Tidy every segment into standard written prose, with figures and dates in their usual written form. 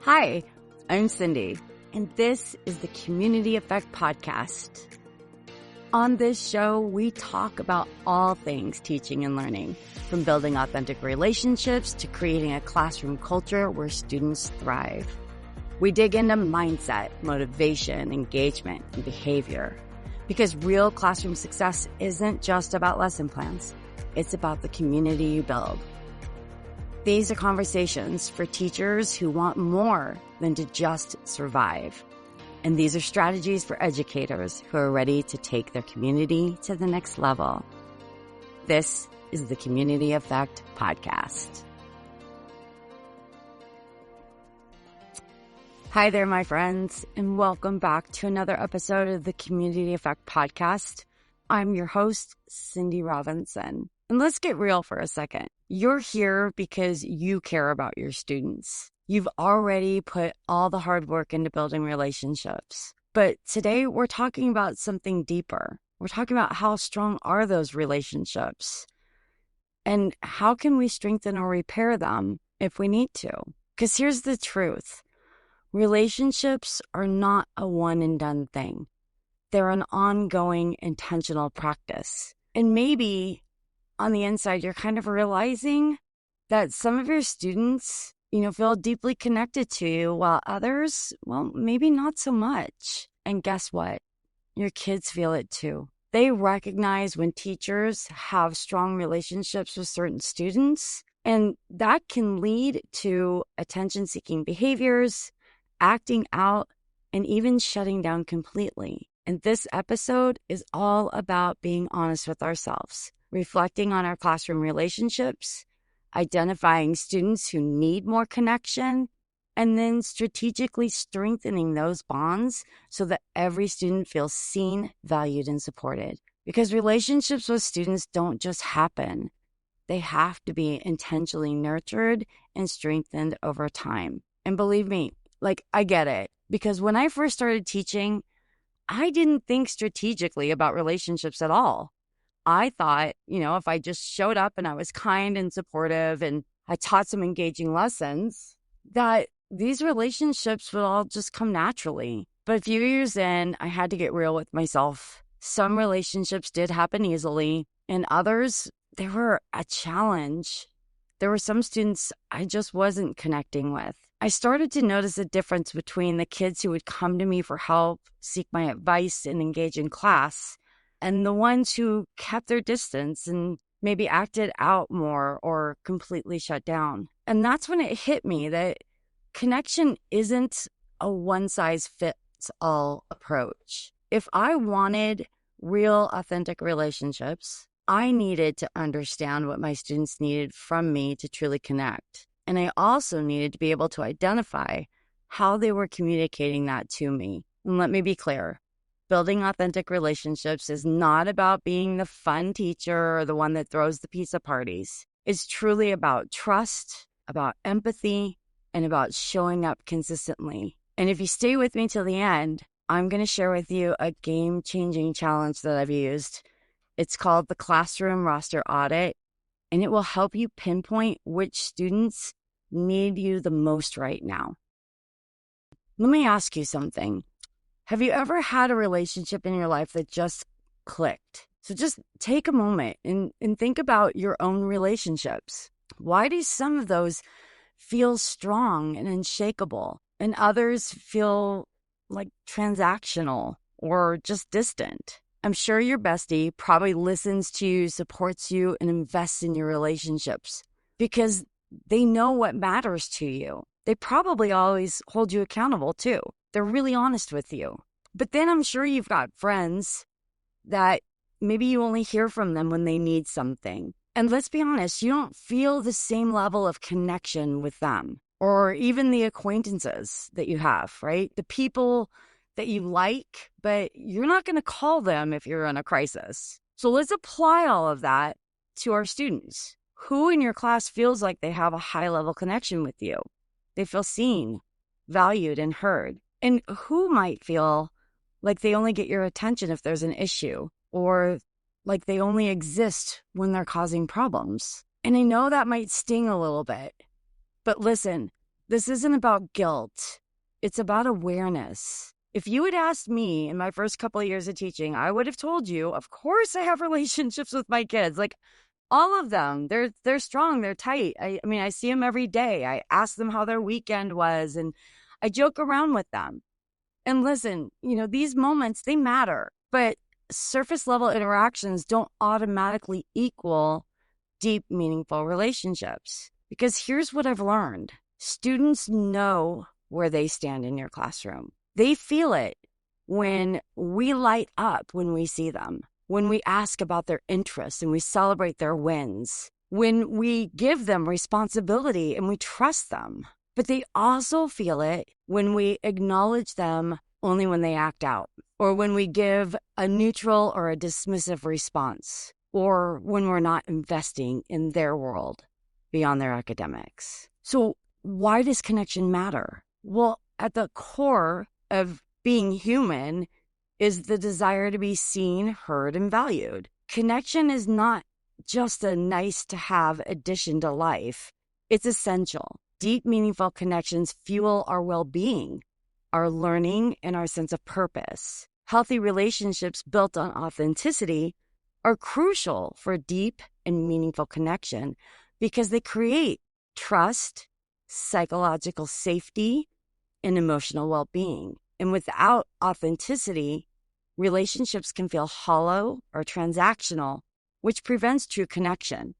Hi, I'm Cindy, and this is the Community Effect Podcast. On this show, we talk about all things teaching and learning, from building authentic relationships to creating a classroom culture where students thrive. We dig into mindset, motivation, engagement, and behavior, because real classroom success isn't just about lesson plans. It's about the community you build. These are conversations for teachers who want more than to just survive. And these are strategies for educators who are ready to take their community to the next level. This is the Community Effect Podcast. Hi there, my friends, and welcome back to another episode of the Community Effect Podcast. I'm your host, Cindy Robinson. And let's get real for a second. You're here because you care about your students. You've already put all the hard work into building relationships. But today we're talking about something deeper. We're talking about how strong are those relationships? And how can we strengthen or repair them if we need to? Because here's the truth. Relationships are not a one and done thing. They're an ongoing, intentional practice. And maybe on the inside, you're kind of realizing that some of your students, feel deeply connected to you, while others, well, maybe not so much. And guess what? Your kids feel it too. They recognize when teachers have strong relationships with certain students, and that can lead to attention-seeking behaviors, acting out, and even shutting down completely. And this episode is all about being honest with ourselves, reflecting on our classroom relationships, identifying students who need more connection, and then strategically strengthening those bonds so that every student feels seen, valued, and supported. Because relationships with students don't just happen. They have to be intentionally nurtured and strengthened over time. And believe me, I get it. Because when I first started teaching, I didn't think strategically about relationships at all. I thought, if I just showed up and I was kind and supportive and I taught some engaging lessons, that these relationships would all just come naturally. But a few years in, I had to get real with myself. Some relationships did happen easily, and others, they were a challenge. There were some students I just wasn't connecting with. I started to notice a difference between the kids who would come to me for help, seek my advice, and engage in class, and the ones who kept their distance and maybe acted out more or completely shut down. And that's when it hit me that connection isn't a one-size-fits-all approach. If I wanted real, authentic relationships, I needed to understand what my students needed from me to truly connect. And I also needed to be able to identify how they were communicating that to me. And let me be clear. Building authentic relationships is not about being the fun teacher or the one that throws the pizza parties. It's truly about trust, about empathy, and about showing up consistently. And if you stay with me till the end, I'm going to share with you a game-changing challenge that I've used. It's called the Classroom Roster Audit, and it will help you pinpoint which students need you the most right now. Let me ask you something. Have you ever had a relationship in your life that just clicked? So just take a moment and think about your own relationships. Why do some of those feel strong and unshakable, and others feel like transactional or just distant? I'm sure your bestie probably listens to you, supports you, and invests in your relationships because they know what matters to you. They probably always hold you accountable too. They're really honest with you. But then I'm sure you've got friends that maybe you only hear from them when they need something. And let's be honest, you don't feel the same level of connection with them or even the acquaintances that you have, right? The people that you like, but you're not going to call them if you're in a crisis. So let's apply all of that to our students. Who in your class feels like they have a high-level connection with you? They feel seen, valued, and heard. And who might feel like they only get your attention if there's an issue, or like they only exist when they're causing problems? And I know that might sting a little bit, but listen, This isn't about guilt. It's about awareness. If you had asked me in my first couple of years of teaching, I would have told you, of course I have relationships with my kids. Like all of them, they're strong, they're tight. I mean, I see them every day. I ask them how their weekend was and I joke around with them. And listen, these moments, they matter, but surface level interactions don't automatically equal deep, meaningful relationships. Because here's what I've learned. Students know where they stand in your classroom. They feel it when we light up when we see them, when we ask about their interests and we celebrate their wins, when we give them responsibility and we trust them. But they also feel it when we acknowledge them only when they act out, or when we give a neutral or a dismissive response, or when we're not investing in their world beyond their academics. So why does connection matter? Well, at the core of being human is the desire to be seen, heard, and valued. Connection is not just a nice to have addition to life. It's essential. Deep, meaningful connections fuel our well-being, our learning, and our sense of purpose. Healthy relationships built on authenticity are crucial for deep and meaningful connection because they create trust, psychological safety, and emotional well-being. And without authenticity, relationships can feel hollow or transactional, which prevents true connection.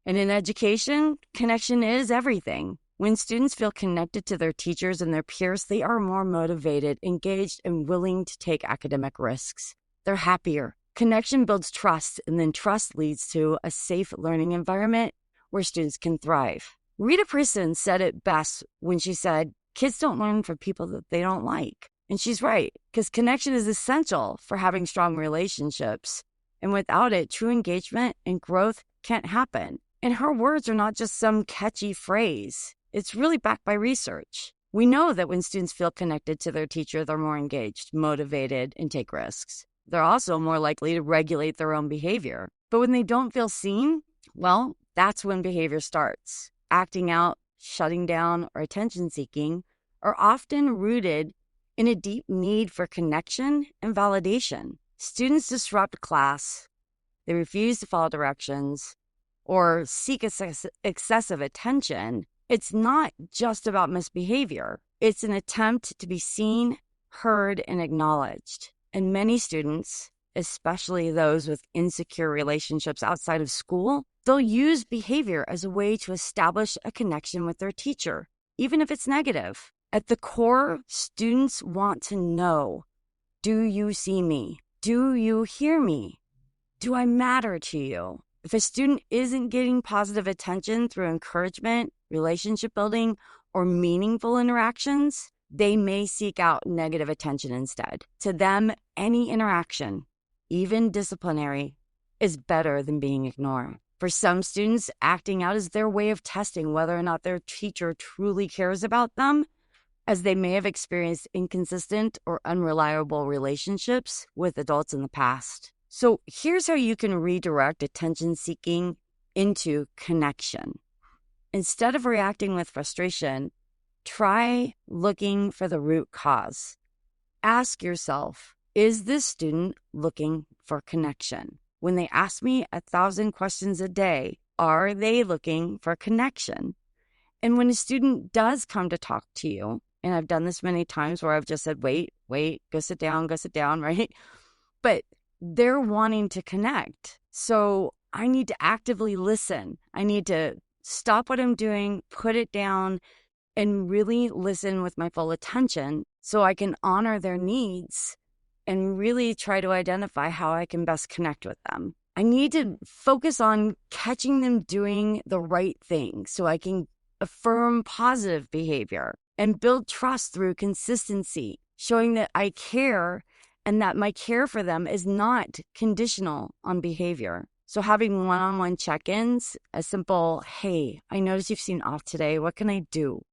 And in education, connection is everything. When students feel connected to their teachers and their peers, they are more motivated, engaged, and willing to take academic risks. They're happier. Connection builds trust, and then trust leads to a safe learning environment where students can thrive. Rita Prisson said it best when she said, kids don't learn from people that they don't like. And she's right, because connection is essential for having strong relationships. And without it, true engagement and growth can't happen. And her words are not just some catchy phrase. It's really backed by research. We know that when students feel connected to their teacher, they're more engaged, motivated, and take risks. They're also more likely to regulate their own behavior. But when they don't feel seen, well, that's when behavior starts. Acting out, shutting down, or attention seeking are often rooted in a deep need for connection and validation. Students disrupt class, they refuse to follow directions, or seek excessive attention. It's not just about misbehavior. It's an attempt to be seen, heard, and acknowledged. And many students, especially those with insecure relationships outside of school, they'll use behavior as a way to establish a connection with their teacher, even if it's negative. At the core, students want to know, do you see me? Do you hear me? Do I matter to you? If a student isn't getting positive attention through encouragement, relationship building, or meaningful interactions, they may seek out negative attention instead. To them, any interaction, even disciplinary, is better than being ignored. For some students, acting out is their way of testing whether or not their teacher truly cares about them, as they may have experienced inconsistent or unreliable relationships with adults in the past. So here's how you can redirect attention seeking into connection. Instead of reacting with frustration, try looking for the root cause. Ask yourself, is this student looking for connection? When they ask me 1,000 questions a day, are they looking for connection? And when a student does come to talk to you, and I've done this many times where I've just said, wait, go sit down, right? But they're wanting to connect. So I need to actively listen. I need to stop what I'm doing, put it down, and really listen with my full attention so I can honor their needs and really try to identify how I can best connect with them. I need to focus on catching them doing the right thing so I can affirm positive behavior and build trust through consistency, showing that I care and that my care for them is not conditional on behavior. So having one-on-one check-ins, a simple, hey, I noticed you've seen off today. What can I do?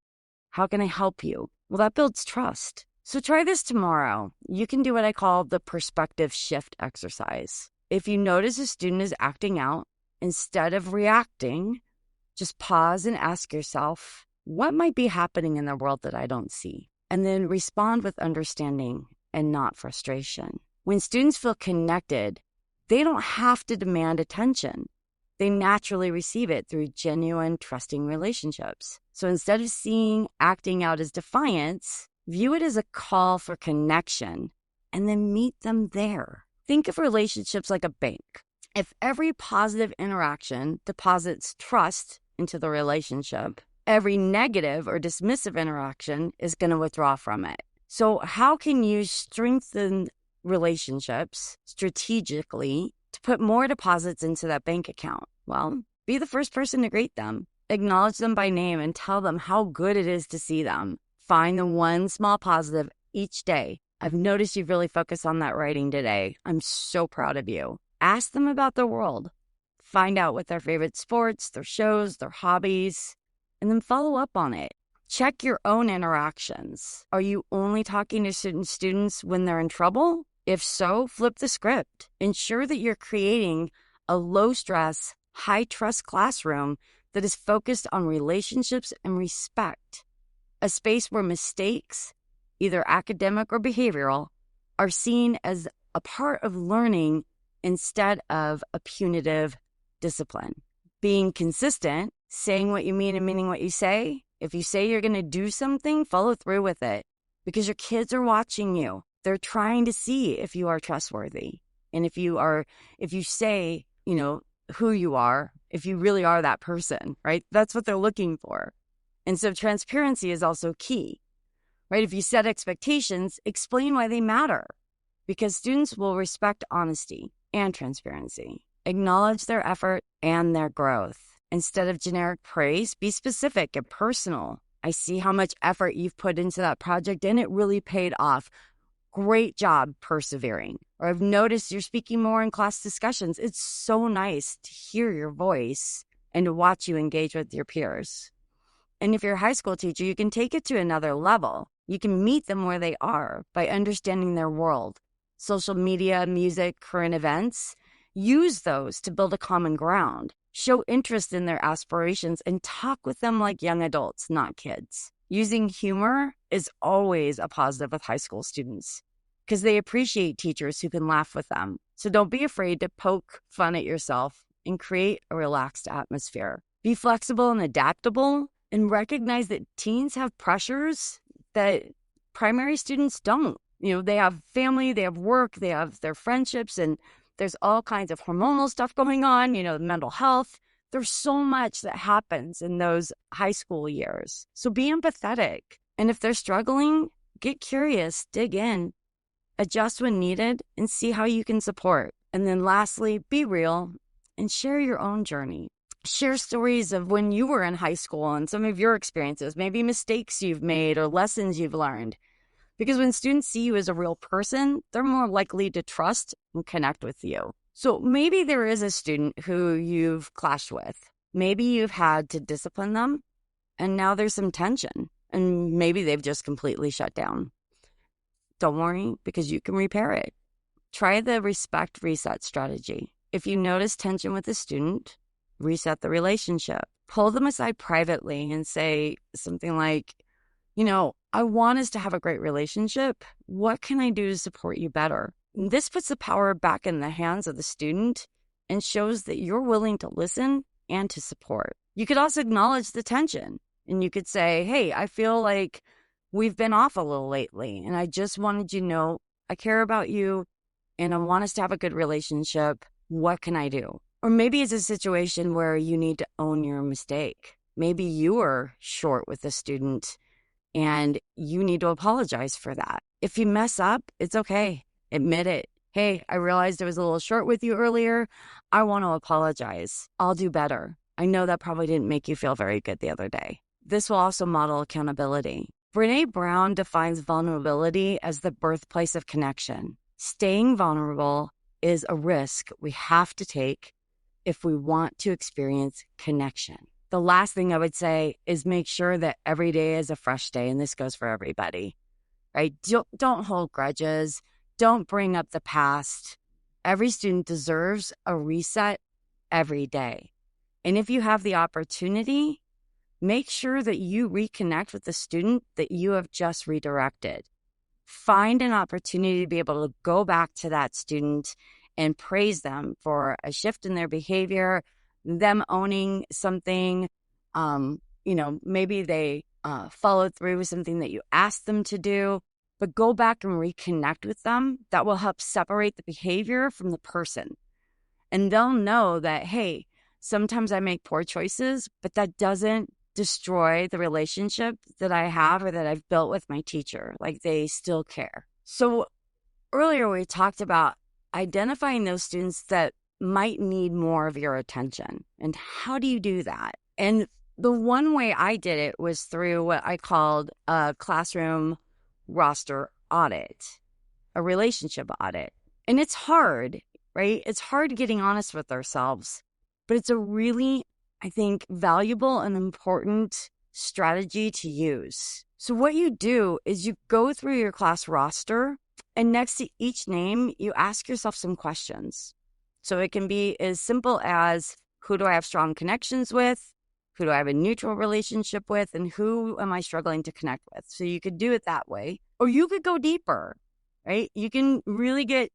How can I help you? Well, that builds trust. So try this tomorrow. You can do what I call the perspective shift exercise. If you notice a student is acting out, instead of reacting, just pause and ask yourself, what might be happening in the world that I don't see? And then respond with understanding and not frustration. When students feel connected, they don't have to demand attention. They naturally receive it through genuine, trusting relationships. So instead of seeing acting out as defiance, view it as a call for connection and then meet them there. Think of relationships like a bank. If every positive interaction deposits trust into the relationship, every negative or dismissive interaction is going to withdraw from it. So how can you strengthen relationships strategically to put more deposits into that bank account? Well, be the first person to greet them. Acknowledge them by name and tell them how good it is to see them. Find the one small positive each day. I've noticed you've really focused on that writing today. I'm so proud of you. Ask them about their world. Find out what their favorite sports, their shows, their hobbies, and then follow up on it. Check your own interactions. Are you only talking to certain students when they're in trouble? If so, flip the script. Ensure that you're creating a low-stress, high-trust classroom that is focused on relationships and respect. A space where mistakes, either academic or behavioral, are seen as a part of learning instead of a punitive discipline. Being consistent, saying what you mean and meaning what you say. If you say you're going to do something, follow through with it because your kids are watching you. They're trying to see if you are trustworthy. And if you say, who you are, if you really are that person, right? That's what they're looking for. And so transparency is also key, right? If you set expectations, explain why they matter because students will respect honesty and transparency. Acknowledge their effort and their growth. Instead of generic praise, be specific and personal. I see how much effort you've put into that project and it really paid off. Great job persevering. Or I've noticed you're speaking more in class discussions. It's so nice to hear your voice and to watch you engage with your peers. And if you're a high school teacher, you can take it to another level. You can meet them where they are by understanding their world. Social media, music, current events. Use those to build a common ground. Show interest in their aspirations and talk with them like young adults, not kids. Using humor is always a positive with high school students because they appreciate teachers who can laugh with them. So don't be afraid to poke fun at yourself and create a relaxed atmosphere. Be flexible and adaptable and recognize that teens have pressures that primary students don't. They have family, they have work, they have their friendships, and there's all kinds of hormonal stuff going on, mental health. There's so much that happens in those high school years. So be empathetic. And if they're struggling, get curious, dig in, adjust when needed, and see how you can support. And then lastly, be real and share your own journey. Share stories of when you were in high school and some of your experiences, maybe mistakes you've made or lessons you've learned. Because when students see you as a real person, they're more likely to trust and connect with you. So maybe there is a student who you've clashed with. Maybe you've had to discipline them, and now there's some tension, and maybe they've just completely shut down. Don't worry, because you can repair it. Try the respect reset strategy. If you notice tension with a student, reset the relationship. Pull them aside privately and say something like, I want us to have a great relationship. What can I do to support you better? This puts the power back in the hands of the student and shows that you're willing to listen and to support. You could also acknowledge the tension and you could say, hey, I feel like we've been off a little lately and I just wanted you to know I care about you and I want us to have a good relationship. What can I do? Or maybe it's a situation where you need to own your mistake. Maybe you were short with a student and you need to apologize for that. If you mess up, it's okay. Admit it. Hey, I realized I was a little short with you earlier. I want to apologize. I'll do better. I know that probably didn't make you feel very good the other day. This will also model accountability. Brené Brown defines vulnerability as the birthplace of connection. Staying vulnerable is a risk we have to take if we want to experience connection. The last thing I would say is make sure that every day is a fresh day, and this goes for everybody, right? Don't hold grudges. Don't bring up the past. Every student deserves a reset every day. And if you have the opportunity, make sure that you reconnect with the student that you have just redirected. Find an opportunity to be able to go back to that student and praise them for a shift in their behavior, them owning something. Maybe they followed through with something that you asked them to do, but go back and reconnect with them. That will help separate the behavior from the person. And they'll know that, hey, sometimes I make poor choices, but that doesn't destroy the relationship that I have or that I've built with my teacher. Like, they still care. So earlier we talked about identifying those students that might need more of your attention. And how do you do that? And the one way I did it was through what I called a classroom roster audit, a relationship audit. And it's hard, right? It's hard getting honest with ourselves, but it's a really, I think, valuable and important strategy to use. So what you do is you go through your class roster, and next to each name, you ask yourself some questions. So it can be as simple as, who do I have strong connections with? Who do I have a neutral relationship with? And who am I struggling to connect with? So you could do it that way. Or you could go deeper, right? You can really get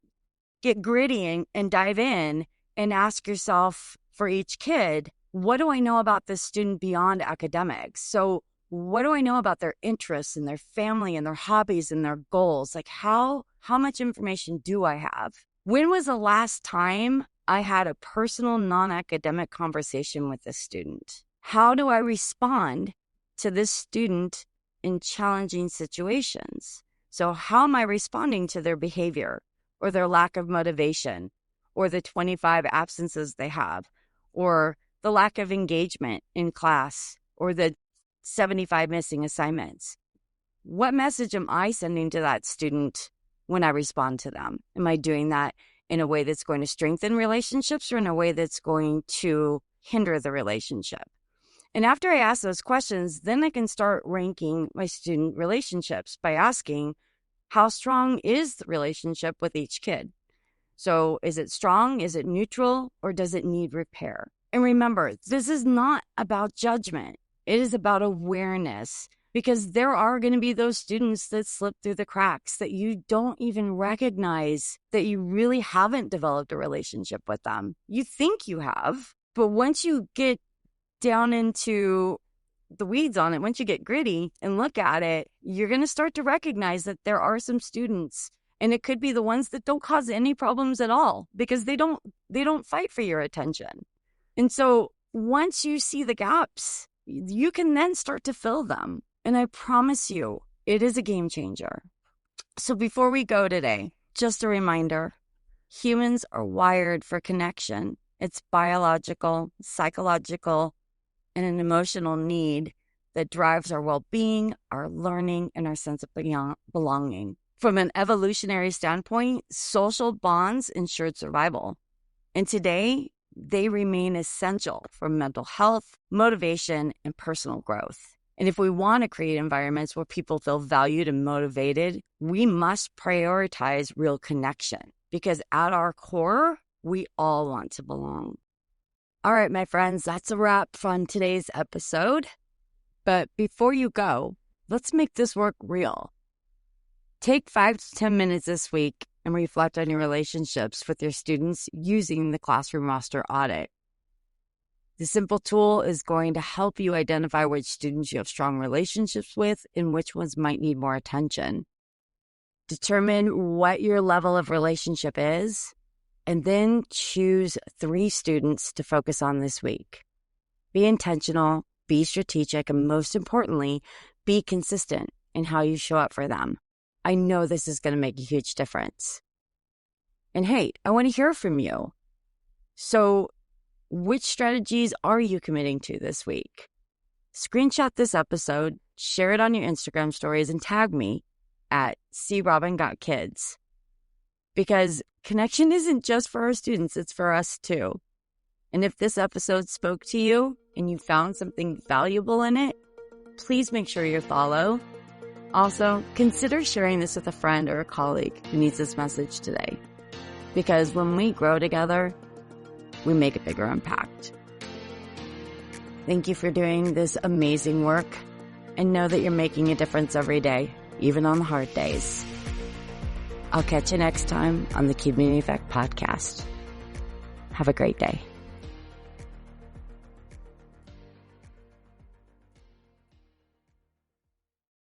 gritty and dive in and ask yourself, for each kid, what do I know about this student beyond academics? So what do I know about their interests and their family and their hobbies and their goals? Like, how much information do I have? When was the last time I had a personal non-academic conversation with this student? How do I respond to this student in challenging situations? So how am I responding to their behavior or their lack of motivation or the 25 absences they have or the lack of engagement in class or the 75 missing assignments? What message am I sending to that student when I respond to them? Am I doing that in a way that's going to strengthen relationships or in a way that's going to hinder the relationship? And after I ask those questions, then I can start ranking my student relationships by asking, how strong is the relationship with each kid? So is it strong? Is it neutral? Or does it need repair? And remember, this is not about judgment. It is about awareness, because there are going to be those students that slip through the cracks that you don't even recognize that you really haven't developed a relationship with them. You think you have, but once you get down into the weeds on it, once you get gritty and look at it, you're going to start to recognize that there are some students, and it could be the ones that don't cause any problems at all because they don't fight for your attention. And so once you see the gaps, you can then start to fill them. And I promise you, it is a game changer. So before we go today, just a reminder, humans are wired for connection. It's biological, psychological, and an emotional need that drives our well-being, our learning, and our sense of belonging. From an evolutionary standpoint, social bonds ensured survival. And today, they remain essential for mental health, motivation, and personal growth. And if we want to create environments where people feel valued and motivated, we must prioritize real connection, because at our core, we all want to belong. All right, my friends, that's a wrap from today's episode. But before you go, let's make this work real. Take 5 to 10 minutes this week and reflect on your relationships with your students using the classroom roster audit. The simple tool is going to help you identify which students you have strong relationships with and which ones might need more attention. Determine what your level of relationship is, and then choose 3 students to focus on this week. Be intentional, be strategic, and most importantly, be consistent in how you show up for them. I know this is going to make a huge difference. And hey, I want to hear from you. So, which strategies are you committing to this week? Screenshot this episode, share it on your Instagram stories, and tag me at crobin.kids. Because connection isn't just for our students, it's for us too. And if this episode spoke to you and you found something valuable in it, please make sure you follow. Also, consider sharing this with a friend or a colleague who needs this message today. Because when we grow together, we make a bigger impact. Thank you for doing this amazing work, and know that you're making a difference every day, even on the hard days. I'll catch you next time on the Community Effect Podcast. Have a great day.